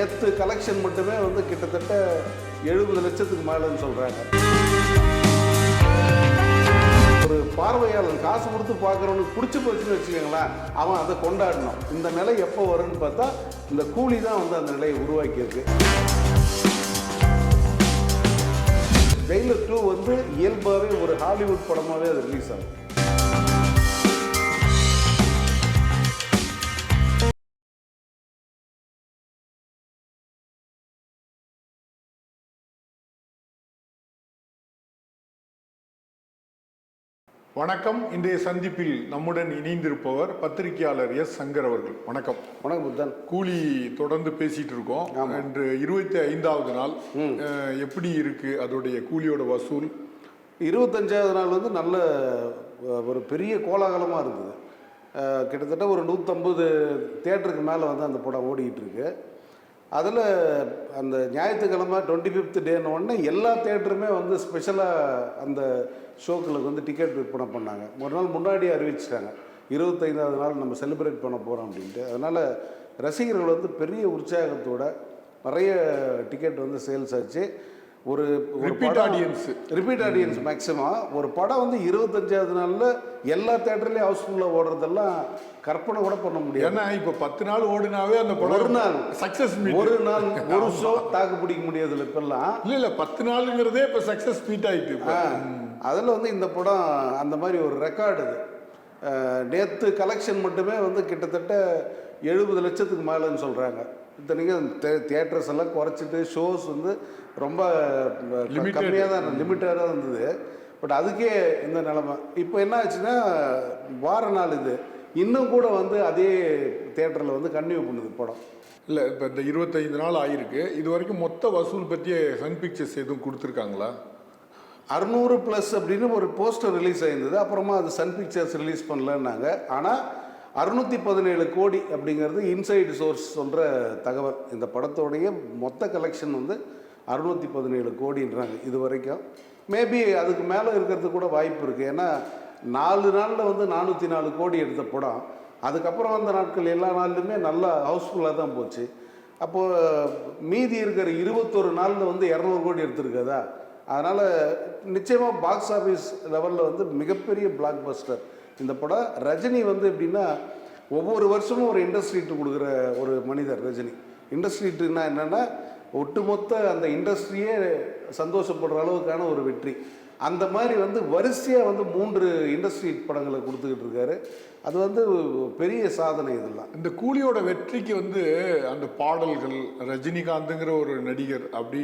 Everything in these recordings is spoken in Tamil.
நேற்று கலெக்ஷன் மட்டுமே வந்து கிட்டத்தட்ட 70 லட்சத்துக்கு மேலேன்னு சொல்கிறாங்க. ஒரு பார்வையாளர் காசு கொடுத்து பார்க்குறவனுக்கு பிடிச்சி போச்சுன்னு வச்சுக்கோங்களேன், அவன் அதை கொண்டாடணும். இந்த நிலை எப்போ வரும்னு பார்த்தா இந்த கூலி தான் வந்து அந்த நிலையை உருவாக்கியிருக்கு. ஜெயிலர் 2 வந்து இயல்பாகவே ஒரு ஹாலிவுட் படமாகவே அது ரிலீஸ் ஆகும். வணக்கம். இன்றைய சந்திப்பில் நம்முடன் இணைந்திருப்பவர் பத்திரிகையாளர் எஸ் சங்கர் அவர்கள். வணக்கம். வணக்கம் புத்தன். கூலி தொடர்ந்து பேசிட்டு இருக்கோம். இன்று 25வது நாள். எப்படி இருக்கு அதோடைய கூலியோட வசூல்? 25வது நாள் வந்து நல்ல ஒரு பெரிய கோலாகலமாக இருந்தது. கிட்டத்தட்ட ஒரு 150 தியேட்டருக்கு மேலே வந்து அந்த படம் ஓடிக்கிட்டு இருக்கு. அதில் அந்த ஞாயிற்றுக்கிழமை 25th டேன்னு உடனே எல்லா தியேட்டருமே வந்து ஸ்பெஷலாக அந்த ஷோக்களுக்கு வந்து டிக்கெட் விற்பனை பண்ணாங்க. ஒரு நாள் முன்னாடி அறிவிச்சிட்டாங்க 25வது நாள் நம்ம செலிப்ரேட் பண்ண போகிறோம் அப்படின்ட்டு. அதனால் ரசிகர்கள் வந்து பெரிய உற்சாகத்தோட நிறைய டிக்கெட் வந்து சேல்ஸ் ஆச்சு. ஒரு ரிப்பீட் ஆடியன்ஸ் மேக்ஸிமம். ஒரு படம் வந்து 25வது நாளில் எல்லா தேட்டர்லேயும் ஹவுஸ்ஃபுல்லாக ஓடுறதெல்லாம் கற்பனை கூட பண்ண முடியாது. ஏன்னா இப்போ 10 நாள் ஓடினாவே அந்த படம் ஒரு நாள் சக்ஸஸ், ஒரு நாள் ஒரு ஷோ தாக்கு பிடிக்க முடியாதுல்ல இப்பெல்லாம். இல்லை 10 நாளுங்கிறதே இப்போ சக்ஸஸ் மீட் ஆகிட்டு. அதில் வந்து இந்த படம் அந்த மாதிரி ஒரு ரெக்கார்டு. இது நேற்று கலெக்ஷன் மட்டுமே வந்து கிட்டத்தட்ட 70 லட்சத்துக்கு மேலேன்னு சொல்கிறாங்க. இத்தனைக்கும் தியேட்டர்ஸ் எல்லாம் குறைச்சிட்டு ஷோஸ் வந்து ரொம்ப கம்மியாக தான் லிமிட்டடாக தான் இருந்தது. பட் அதுக்கே இந்த நிலமை. இப்போ என்ன ஆச்சுன்னா வார நாள் இது இன்னும் கூட வந்து அதே தியேட்டரில் வந்து கன்டினியூ பண்ணுது படம். இல்லை இப்போ இந்த 25 நாள் ஆகிருக்கு. இது வரைக்கும் மொத்த வசூல் பற்றிய சன் பிக்சர்ஸ் எதுவும் கொடுத்துருக்காங்களா? 600+ அப்படின்னு ஒரு போஸ்டர் ரிலீஸ் ஆயிருந்தது. அப்புறமா அது சன் பிக்சர்ஸ் ரிலீஸ் பண்ணலன்னாங்க. ஆனால் 617 கோடி அப்படிங்கிறது இன்சைடு சோர்ஸ் சொல்கிற தகவல். இந்த படத்தோடைய மொத்த கலெக்ஷன் வந்து 617 கோடின்றாங்க இது வரைக்கும். மேபி அதுக்கு மேலே இருக்கிறதுக்கு கூட வாய்ப்பு இருக்குது. ஏன்னா 4 நாளில் வந்து 404 கோடி எடுத்த படம். அதுக்கப்புறம் வந்த நாட்கள் எல்லா நாள்லையுமே நல்லா ஹவுஸ்ஃபுல்லாக தான் போச்சு. அப்போது மீதி இருக்கிற 21 நாளில் வந்து 200 கோடி எடுத்திருக்காதா. அதனால் நிச்சயமாக பாக்ஸ் ஆஃபீஸ் லெவலில் வந்து மிகப்பெரிய பிளாக் பஸ்டர் இந்த படம். ரஜினி வந்து எப்படின்னா ஒவ்வொரு வருஷமும் ஒரு இண்டஸ்ட்ரீட்டு கொடுக்குற ஒரு மனிதர் ரஜினி. இண்டஸ்ட்ரீட்டுன்னா என்னென்னா ஒட்டுமொத்த அந்த இண்டஸ்ட்ரியே சந்தோஷப்படுற அளவுக்கான ஒரு வெற்றி. அந்த மாதிரி வந்து வரிசையாக வந்து 3 இண்டஸ்ட்ரி படங்களை கொடுத்துக்கிட்டு இருக்காரு. அது வந்து பெரிய சாதனை. இதெல்லாம் இந்த கூலியோட வெற்றிக்கு வந்து அந்த பாடல்கள், ரஜினிகாந்துங்கிற ஒரு நடிகர் அப்படி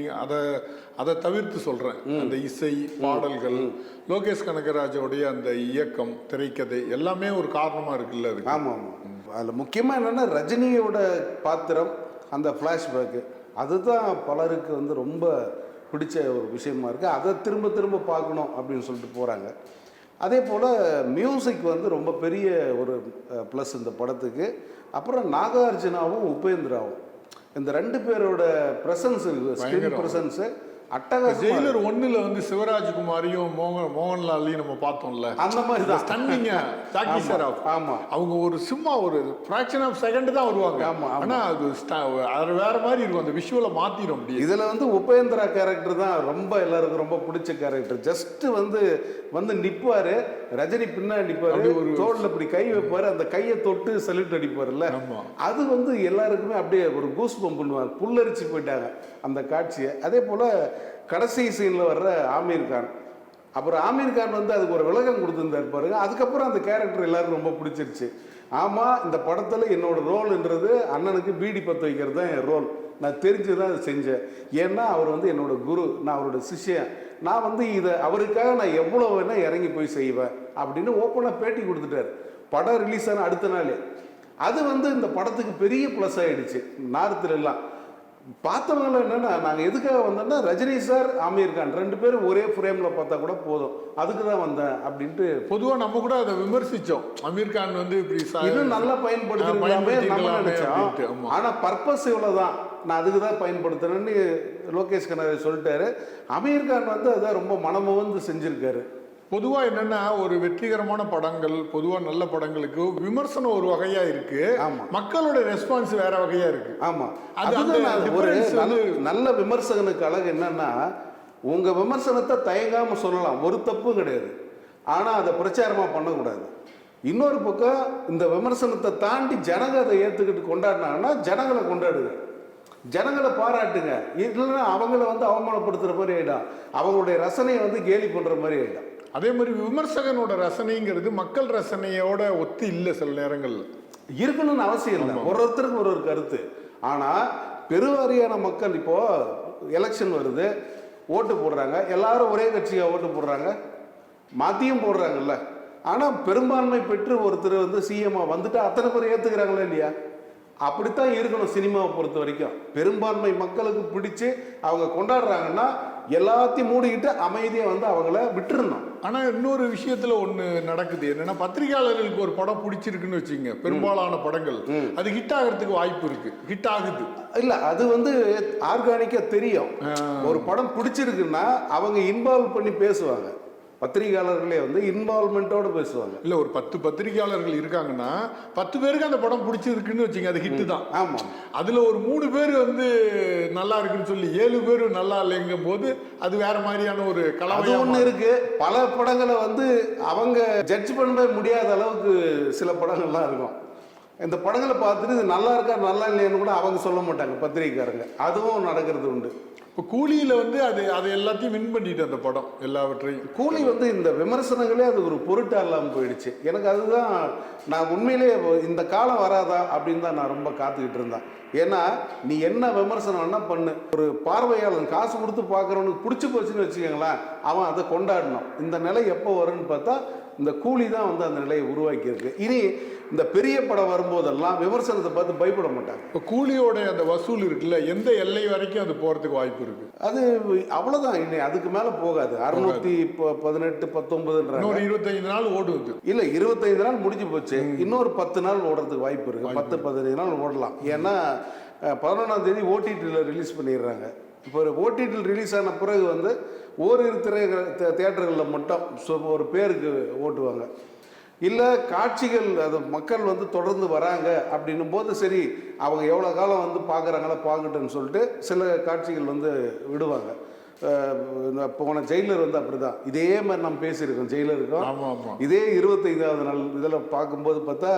அதை தவிர்த்து சொல்கிறேன், அந்த இசை பாடல்கள், லோகேஷ் கனகராஜோடைய அந்த இயக்கம், திரைக்கதை எல்லாமே ஒரு காரணமாக இருக்குல்ல அது. ஆமாம் ஆமாம். அதில் முக்கியமாக என்னென்னா ரஜினியோட பாத்திரம், அந்த ஃப்ளாஷ்பேக்கு, அதுதான் பலருக்கு வந்து ரொம்ப பிடிச்ச ஒரு விஷயமா இருக்குது. அதை திரும்ப திரும்ப பார்க்கணும் அப்படின்னு சொல்லிட்டு போகிறாங்க. அதே போல் மியூசிக் வந்து ரொம்ப பெரிய ஒரு ப்ளஸ் இந்த படத்துக்கு. அப்புறம் நாகார்ஜுனாவும் உபேந்திராவும் இந்த 2 பேரோட ப்ரெசன்ஸ் இருக்குது, ஸ்க்ரீன் ப்ரெசன்ஸு அட்டகாசம். ஜெயிலர் 1ல் வந்து சிவராஜ்குமாரையும் மோகன்லாலையும் நம்ம பார்த்தோம்ல, அந்த மாதிரி தான் ஸ்டன்னிங்க ஜாக்கி ஷெராஃப். ஆமாம், அவங்க ஒரு சும்மா ஒரு ஃப்ராக்ஷன் ஆஃப் செகண்ட் தான் வருவாங்க. ஆமாம், ஆனால் அது வேற மாதிரி இருக்கும், அந்த விஷுவலை மாற்றிட முடியும். இதில் வந்து உபேந்திரா கேரக்டர் தான் ரொம்ப எல்லாருக்கும் ரொம்ப பிடிச்ச கேரக்டர். ஜஸ்ட்டு வந்து நிற்பார், ரஜினி பின்னாடி நிற்பார், ஒரு தோளில் இப்படி கை வைப்பார், அந்த கையை தொட்டு சல்யூட் அடிப்பார்ல, அது வந்து எல்லாருக்குமே அப்படியே ஒரு கூஸ் பம்ப் பண்ணுவாங்க, புல்லரிச்சு போயிட்டாங்க அந்த காட்சியை. அதே போல் கடைசி சீனில் வர்ற ஆமீர் கான், அப்புறம் ஆமீர் கான் வந்து அதுக்கு ஒரு விளக்கம் கொடுத்துருந்தார் பாருங்க. அதுக்கப்புறம் அந்த கேரக்டர் எல்லாருக்கும் ரொம்ப பிடிச்சிருச்சு. ஆமாம், இந்த படத்தில் என்னோட ரோல்ன்றது அண்ணனுக்கு பீடி பற்ற வைக்கிறது தான் என் ரோல். நான் தெரிஞ்சு தான் அதை செஞ்சேன். ஏன்னா அவர் வந்து என்னோட குரு, நான் அவரோட சிஷ்யன். நான் வந்து இதை அவருக்காக நான் எவ்வளோ வேணால் இறங்கி போய் செய்வேன் அப்படின்னு ஓப்பனாக பேட்டி கொடுத்துட்டார். படம் ரிலீஸ் ஆன அடுத்த நாள். அது வந்து இந்த படத்துக்கு பெரிய ப்ளஸ் ஆகிடுச்சு. நார்த்தில் எல்லாம் பார்த்தவங்களும் என்னென்னா, நாங்கள் எதுக்காக வந்தோம்னா ரஜினி சார், ஆமீர் கான் 2 பேரும் ஒரே ஃப்ரேமில் பார்த்தா கூட போதும், அதுக்கு தான் வந்தேன் அப்படின்ட்டு. பொதுவாக நம்ம கூட அதை விமர்சித்தோம். ஆமீர் கான் வந்து இப்படி இன்னும் நல்லா பயன்படுத்திருக்கலாமே நம்ம நினைச்சோம். ஆனால் பர்பஸ் இவ்வளோ தான், நான் அதுக்கு தான் பயன்படுத்துறேன்னு லோகேஷ் கனகராஜ் சொல்லிட்டாரு. ஆமீர் கான் வந்து அதான் ரொம்ப மனமுவந்து செஞ்சுருக்காரு. பொதுவா என்னன்னா ஒரு வெற்றிகரமான படங்கள், பொதுவா நல்ல படங்களுக்கு விமர்சனம் ஒரு வகையா இருக்கு, ஆமா. மக்களோட ரெஸ்பான்ஸ் வேற வகையா இருக்கு. ஆமா, அது அதுதான் அந்த நான் ஒரு difference நல்ல விமர்சகனுக்கு அழகு என்னன்னா, உங்க விமர்சனத்தை தயங்காம சொல்லலாம், ஒரு தப்பும் கிடையாது. ஆனா அதை பிரச்சாரமா பண்ணக்கூடாது. இன்னொரு பக்கம் இந்த விமர்சனத்தை தாண்டி ஜனங்க அதை ஏத்துக்கிட்டு கொண்டாடினாங்கன்னா ஜனங்களை கொண்டாடுங்க, ஜனங்களை பாராட்டுங்க. இல்லைன்னா அவங்கள வந்து அவமானப்படுத்துற மாதிரி ஆயிடும், அவங்களுடைய ரசனையை வந்து கேலி பண்ற மாதிரி ஆயிடும். அதே மாதிரி விமர்சகனோட ரசனைங்கிறது மக்கள் ரசனையோட ஒத்து இல்லை சில நேரங்கள்ல. இருக்கணும்னு அவசியம் இல்லை, ஒரு ஒருத்தருக்கு ஒரு ஒரு கருத்து. ஆனா பெருவாரியான மக்கள் இப்போ எலெக்ஷன் வருது, ஓட்டு போடுறாங்க, எல்லாரும் ஒரே கட்சியாக ஓட்டு போடுறாங்க, மாத்தியும் போடுறாங்கல்ல. ஆனா பெரும்பான்மை பெற்று ஒருத்தர் வந்து சிஎம்மா வந்துட்டு அத்தனை பேர் ஏத்துக்கிறாங்களா இல்லையா? அப்படித்தான் இருக்கணும் சினிமாவை பொறுத்த வரைக்கும். பெரும்பான்மை மக்களுக்கு பிடிச்சு அவங்க கொண்டாடுறாங்கன்னா எல்லாத்தையும் மூடிக்கிட்டு அமைதியா வந்து அவங்கள விட்டுருணும். ஆனா இன்னொரு விஷயத்துல ஒண்ணு நடக்குது என்னன்னா, பத்திரிகையாளர்களுக்கு ஒரு படம் பிடிச்சிருக்குன்னு வச்சுங்க, பெரும்பாலான படங்கள் அது ஹிட் ஆகிறதுக்கு வாய்ப்பு இருக்கு, ஹிட் ஆகுது இல்ல, அது வந்து ஆர்கானிக்கா தெரியும். ஒரு படம் பிடிச்சிருக்குன்னா அவங்க இன்வால்வ் பண்ணி பேசுவாங்க, பத்திரிகையாளர்களே வந்து இன்வால்மெண்டோட பேசுவாங்க. இல்ல ஒரு 10 பத்திரிகையாளர்கள் இருக்காங்கன்னா 10 பேருக்கு அந்த படம் பிடிச்சிருக்குன்னு வச்சுங்க, அது ஹிட் தான். ஆமா, அதுல ஒரு 3 பேர் வந்து நல்லா இருக்குன்னு சொல்லி 7 பேர் நல்லா இல்லைங்கும் போது அது வேற மாதிரியான ஒரு கலவை ஒண்ணு இருக்கு. பல படங்களை வந்து அவங்க ஜட்ஜ் பண்ண முடியாத அளவுக்கு சில படங்கள்லாம் இருக்கும். இந்த படங்களை பார்த்துட்டு இது நல்லா இருக்கா நல்லா இல்லையான்னு கூட அவங்க சொல்ல மாட்டாங்க பத்திரிகைக்காரங்க, அதுவும் நடக்கிறது உண்டு. இப்போ கூலியில வந்து அது எல்லாத்தையும் வின் பண்ணிட்டு அந்த படம் எல்லாவற்றையும். கூலி வந்து இந்த விமர்சனங்களே அது ஒரு பொருட்டா இல்லாமல் போயிடுச்சு. எனக்கு அதுதான், நான் உண்மையிலே இந்த காலம் வராதா அப்படின்னு தான் நான் ரொம்ப காத்துக்கிட்டு இருந்தேன். ஏன்னா நீ என்ன விமர்சனம் வேணா பண்ணு, ஒரு பார்வையாளன் காசு கொடுத்து பார்க்குறவனுக்கு பிடிச்சி போச்சுன்னு வச்சுக்கோங்களேன், அவன் அதை கொண்டாடணும். இந்த நிலை எப்போ வரும்னு பார்த்தா இந்த கூலி தான் வந்து அந்த நிலையை உருவாக்கியிருக்கு. இனி இந்த பெரிய படம் வரும்போதெல்லாம் விமர்சனத்தை பார்த்து பயப்பட மாட்டாங்க. இப்போ கூலியோட அந்த வசூல் இருக்குல்ல, எந்த எல்லை வரைக்கும் அது போறதுக்கு வாய்ப்பு இருக்கு? அது அவ்வளவுதான், இனி அதுக்கு மேல போகாது. 618 19 இன்னொரு 25 நாள் ஓடுது. இல்ல 25 நாள் முடிஞ்சு போச்சு, இன்னொரு 10 நாள் ஓடுறதுக்கு வாய்ப்பு இருக்கு. 10-15 நாள் ஓடலாம். ஏன்னா 11ஆம் தேதி ஓடிடியில் ரிலீஸ் பண்ணிடுறாங்க. இப்போ ஓடிடியில் ரிலீஸ் ஆன பிறகு வந்து ஓரிரு தியேட்டர்களில் மட்டும் ஒரு பேருக்கு ஓட்டுவாங்க. இல்லை காட்சிகள் அது மக்கள் வந்து தொடர்ந்து வராங்க அப்படின்னும் போது சரி அவங்க எவ்வளோ காலம் வந்து பார்க்குறாங்களா பார்க்கட்டுன்னு சொல்லிட்டு சில காட்சிகள் வந்து விடுவாங்க. இந்த போன ஜெயிலர் வந்து அப்படிதான், இதே மாதிரி நம்ம பேசியிருக்கோம். ஜெயிலருக்கும் இதே 25ஆவது நாள் இதில் பார்க்கும்போது பார்த்தா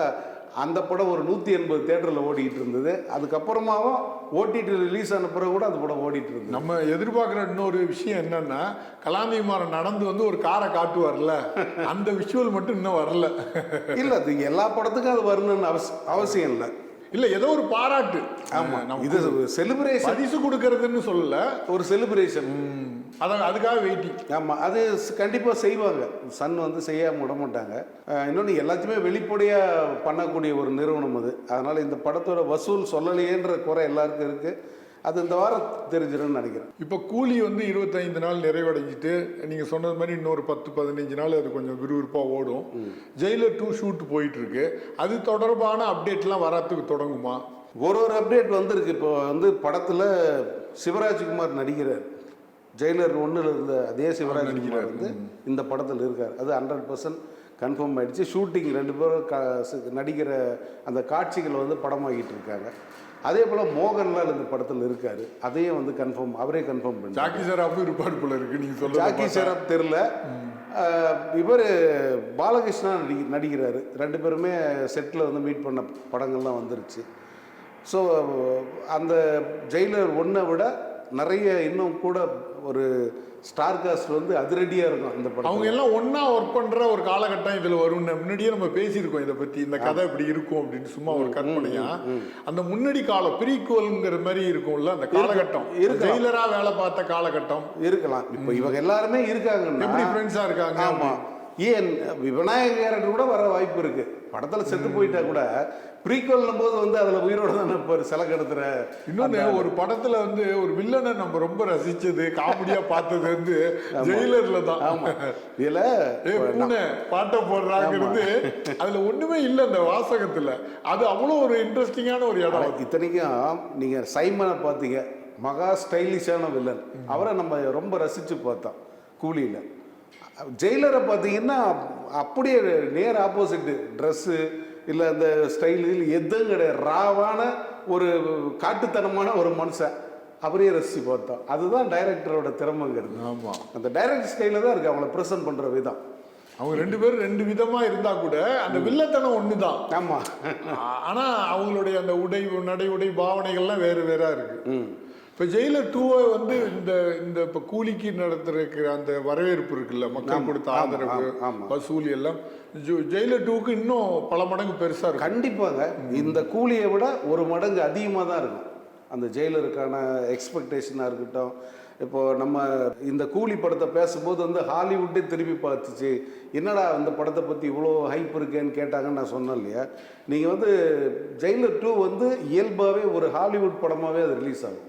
அந்த படம் ஒரு 180 தியேட்டரில் ஓடிட்டு இருந்தது. அதுக்கப்புறமாவும் ஓடிடி ரிலீஸ் ஆன பிறகு கூட அந்த படம் ஓடிட்டு இருந்தது. நம்ம எதிர்பார்க்குற இன்னொரு விஷயம் என்னன்னா, கலாநிதிமாறன் நடந்து வந்து ஒரு காரை காட்டுவார்ல, அந்த விஷுவல் மட்டும் இன்னும் வரல. இல்லை, அது எல்லா படத்துக்கும் அது வரணும்னு அவசியம் இல்லை. இல்ல ஏதோ ஒரு பாராட்டு. ஆமா, இது செலிப்ரேஷன், பரிசு கொடுக்கறதுன்னு சொல்லல, ஒரு செலிப்ரேஷன். அதுக்காக வெயிட்டிங். ஆமா, அது கண்டிப்பா செய்வாங்க. சன் வந்து செய்யாம விட மாட்டாங்க. இன்னொன்று எல்லாத்தையுமே வெளிப்படையா பண்ணக்கூடிய ஒரு நிறுவனம் அது. அதனால இந்த படத்தோட வசூல் சொல்லலையேன்ற குறை எல்லாருக்கும் இருக்கு. அது இந்த வாரம் தெரிஞ்சிடும்னு நினைக்கிறேன். இப்போ கூலி வந்து 25 நாள் நிறைவடைஞ்சிட்டு நீங்க சொன்னது மாதிரி இன்னொரு 10-15 நாள் அது கொஞ்சம் விறுவிறுப்பா ஓடும். ஜெயிலர் 2 ஷூட் போயிட்டு இருக்கு. அது தொடர்பான அப்டேட்லாம் வரத்துக்கு தொடங்குமா? ஒரு அப்டேட் வந்திருக்கு. இப்போ வந்து படத்துல சிவராஜ்குமார் நடிக்கிறார். ஜெயிலர் 1ல் இருந்த அதே சிவராஜ்குமார் வந்து இந்த படத்தில் இருக்கார். அது 100% கன்ஃபார்ம் ஆயிடுச்சு. ஷூட்டிங் 2 பேரும் நடிக்கிற அந்த காட்சிகள் வந்து படமாகிட்டு இருக்காங்க. அதே போல மோகன்லால் இந்த படத்தில் இருக்காரு, அதையும் வந்து கன்ஃபார்ம், அவரே கன்ஃபார்ம் பண்ணி. ஜாக்கி ஷெராஃப் இருப்பாரு போல இருக்கு நீங்க சொல்றது. ஜாக்கி ஷெராஃப் தெரியல, இவர் பாலகிருஷ்ணா நடிக்கிறாரு. 2 பேருமே செட்டில் வந்து மீட் பண்ண படங்கள்லாம் வந்துருச்சு. ஸோ அந்த ஜெயிலர் 1 விட நிறைய இன்னும் கூட ஒரு ஸ்டார் காஸ்ட் வந்து அதிரடியாக இருக்கும் இந்த படம். அவங்க எல்லாம் ஒன்றா ஒர்க் பண்ணுற ஒரு காலகட்டம் இதில் வரும்னு முன்னாடியே நம்ம பேசியிருக்கோம் இதை பற்றி. இந்த கதை இப்படி இருக்கும் அப்படின்னு சும்மா ஒரு கற்பனையா அந்த முன்னாடி காலம் ப்ரீக்வல்ங்கிற மாதிரி இருக்கும்ல அந்த காலகட்டம், ஜெயிலராக வேலை பார்த்த காலகட்டம் இருக்கலாம். இப்போ இவங்க எல்லாருமே இருக்காங்க, எப்படி ஃப்ரெண்ட்ஸாக இருக்காங்க. ஆமாம், ஏன் விநாயகர் கேரக்டர் கூட வர வாய்ப்பு இருக்கு. படத்தில் செத்து போயிட்டா கூட ப்ரீக்வல்னும் போது வந்து அதில் உயிரோட தான் இப்போ சில கடத்துற. இன்னொன்று ஒரு படத்தில் வந்து ஒரு வில்லனை நம்ம ரொம்ப ரசிச்சது காமெடியாக பார்த்தது வந்து ஜெயிலர்ல தான். ஆமாம், இதில் பாட்டை போடுறாங்கிறது அதில் ஒன்றுமே இல்லை அந்த வாசகத்தில். அது அவ்வளோ ஒரு இன்ட்ரெஸ்டிங்கான ஒரு இடம். இத்தனைக்கும் நீங்கள் சைமனை பார்த்தீங்க, மகா ஸ்டைலிஷான வில்லன். அவரை நம்ம ரொம்ப ரசித்து பார்த்தோம் கூலியில். ஜெயிலரை பார்த்தீங்கன்னா அப்படியே நேர் ஆப்போசிட்டு, ட்ரெஸ்ஸு இல்லை அந்த ஸ்டைலு எதுவும் கிடையாது, ராவான ஒரு காட்டுத்தனமான ஒரு மனுஷன். அவரே ரசித்து பார்த்தோம். அதுதான் டைரக்டரோட திறமைங்கிறது. ஆமாம், அந்த டைரக்ட் ஸ்டைலில் தான் இருக்குது அவங்கள ப்ரெசென்ட் பண்ணுற விதம். அவங்க 2 பேரும் 2 விதமா இருந்தா கூட அந்த வில்லத்தனம் ஒண்ணுதான். ஆமா. ஆனா அவங்களுடைய அந்த நடை உடை பாவனைகள்லாம் வேறு வேறா இருக்கு. இப்ப ஜெயிலர் 2 வந்து இந்த இந்த இப்ப கூலிக்கு நடத்துற அந்த வரவேற்பு இருக்குல்ல, மக்கள் கொடுத்த ஆதரவு, வசூலி எல்லாம் ஜெயிலர் 2க்கு இன்னும் பல மடங்கு பெருசா இருக்கும். கண்டிப்பாங்க. இந்த கூலியை விட 1 மடங்கு அதிகமாக தான் இருக்கும் அந்த ஜெயிலருக்கான எக்ஸ்பெக்டேஷனாக இருக்கட்டும். இப்போது நம்ம இந்த கூலி படத்தை பேசும்போது வந்து ஹாலிவுட்டே திரும்பி பார்த்துச்சு, என்னடா இந்த படத்தை பற்றி இவ்வளோ ஹைப் இருக்கேன்னு கேட்டாங்கன்னு நான் சொன்னேன் இல்லையா. நீங்கள் வந்து ஜெயிலர் 2 வந்து இயல்பாகவே ஒரு ஹாலிவுட் படமாகவே அது ரிலீஸ் ஆகும்.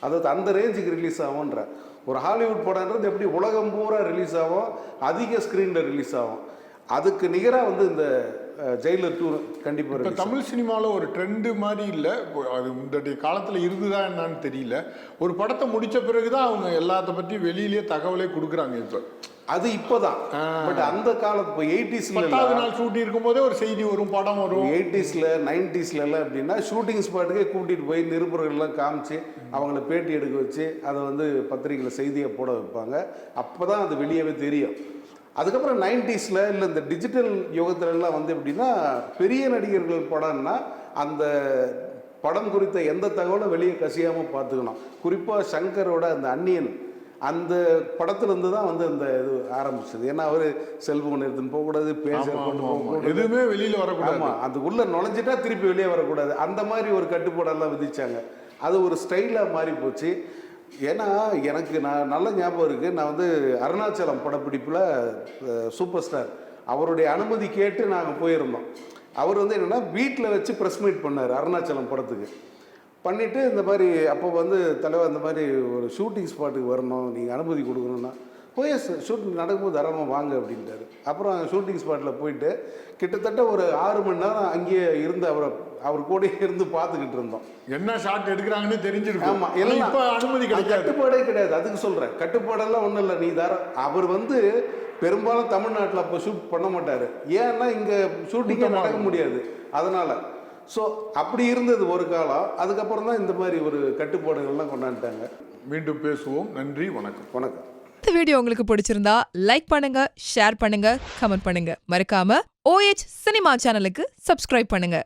அதாவது அந்த ரேஞ்சுக்கு ரிலீஸ் ஆகும்ன்ற ஒரு ஹாலிவுட் படம்ன்றது எப்படி உலகம் பூரா ரிலீஸ் ஆகும், அதிக ஸ்க்ரீனில் ரிலீஸ் ஆகும். அதுக்கு நிகராக வந்து இந்த ஜெயிலர் 2 கண்டிப்பாக. இப்போ தமிழ் சினிமாவில் ஒரு ட்ரெண்டு மாதிரி இல்லை, அது முந்தைய காலத்தில் இருந்துதா என்னன்னு தெரியல. ஒரு படத்தை முடித்த பிறகு தான் அவங்க எல்லாத்த பற்றி வெளியிலேயே தகவலே கொடுக்குறாங்க. இப்போ அது இப்போதான். பட் அந்த காலத்து இப்போ 80s 10வது நாள் ஷூட்டிங் இருக்கும்போதே ஒரு செய்தி வரும், படம் வரும். 80s 90s எல்லாம் எப்படின்னா ஷூட்டிங் ஸ்பாட்டுக்கே கூட்டிகிட்டு போய் நிருபர்கள்லாம் காமிச்சு அவங்கள பேட்டி எடுக்க வச்சு அதை வந்து பத்திரிகையில் செய்தியை போட வைப்பாங்க. அப்போ தான் அது வெளியவே தெரியும். அதுக்கப்புறம் 90s இல்லை இந்த டிஜிட்டல் யுகத்துலலாம் வந்து எப்படின்னா பெரிய நடிகர்கள் படம்னா அந்த படம் குறித்த எந்த தகவலும் வெளியே கசியாமல் பார்த்துக்கணும். குறிப்பாக சங்கரோட அந்த அந்நியன் அந்த படத்துலேருந்து தான் வந்து அந்த இது ஆரம்பிச்சது. ஏன்னா அவர் செல்போன் எடுத்துன்னு போகக்கூடாது, பேச எதுவுமே வெளியில் வரக்கூடாது. ஆமாம், அது உள்ளே நுழைஞ்சிட்டா திருப்பி வெளியே வரக்கூடாது, அந்த மாதிரி ஒரு கட்டுப்பாடெல்லாம் விதிச்சாங்க. அது ஒரு ஸ்டைலாக மாறி போச்சு. ஏன்னா எனக்கு நல்ல ஞாபகம் இருக்குது, நான் வந்து அருணாச்சலம் படப்பிடிப்பில் சூப்பர் ஸ்டார் அவருடைய அனுமதி கேட்டு நாங்கள் போயிருந்தோம். அவர் வந்து என்னென்னா வீட்டில் வச்சு ப்ரெஸ் மீட் பண்ணார் அருணாச்சலம் படத்துக்கு. பண்ணிவிட்டு இந்த மாதிரி அப்போ வந்து தலைவர் இந்த மாதிரி ஒரு ஷூட்டிங் ஸ்பாட்டுக்கு வரணும், நீங்கள் அனுமதி கொடுக்கணுன்னா போய் ஷூட்டிங் நடக்கும்போது தாராளமாக வாங்க அப்படின்ட்டாரு. அப்புறம் அங்கே ஷூட்டிங் ஸ்பாட்டில் போயிட்டு கிட்டத்தட்ட ஒரு 6 மணி நேரம் அங்கேயே இருந்து அவர் கூட இருந்து பார்த்துக்கிட்டு இருந்தோம். என்ன ஷாட் எடுக்கிறாங்கன்னு தெரிஞ்சிருக்கும். ஆமாம், எல்லாம் இப்போ அனுமதி கிடையாது, கட்டுப்பாடே கிடையாது. அதுக்கு சொல்கிறேன், கட்டுப்பாடெல்லாம் ஒன்றும் இல்லை, நீ அவர் வந்து பெரும்பாலும் தமிழ்நாட்டில் அப்போ ஷூட் பண்ண மாட்டார். ஏன்னா இங்கே ஷூட்டிங்கே நடக்க முடியாது, அதனால். ஸோ அப்படி இருந்தது ஒரு காலம். அதுக்கப்புறம் தான் இந்த மாதிரி ஒரு கட்டுப்பாடுகள்லாம் கொண்டாந்துட்டாங்க. மீண்டும் பேசுவோம். நன்றி, வணக்கம். வணக்கம். இந்த வீடியோ உங்களுக்கு பிடிச்சிருந்தா லைக் பண்ணுங்க, ஷேர் பண்ணுங்க, கமெண்ட் பண்ணுங்க. மறக்காம OH சினிமா சேனலுக்கு சப்ஸ்கிரைப் பண்ணுங்க.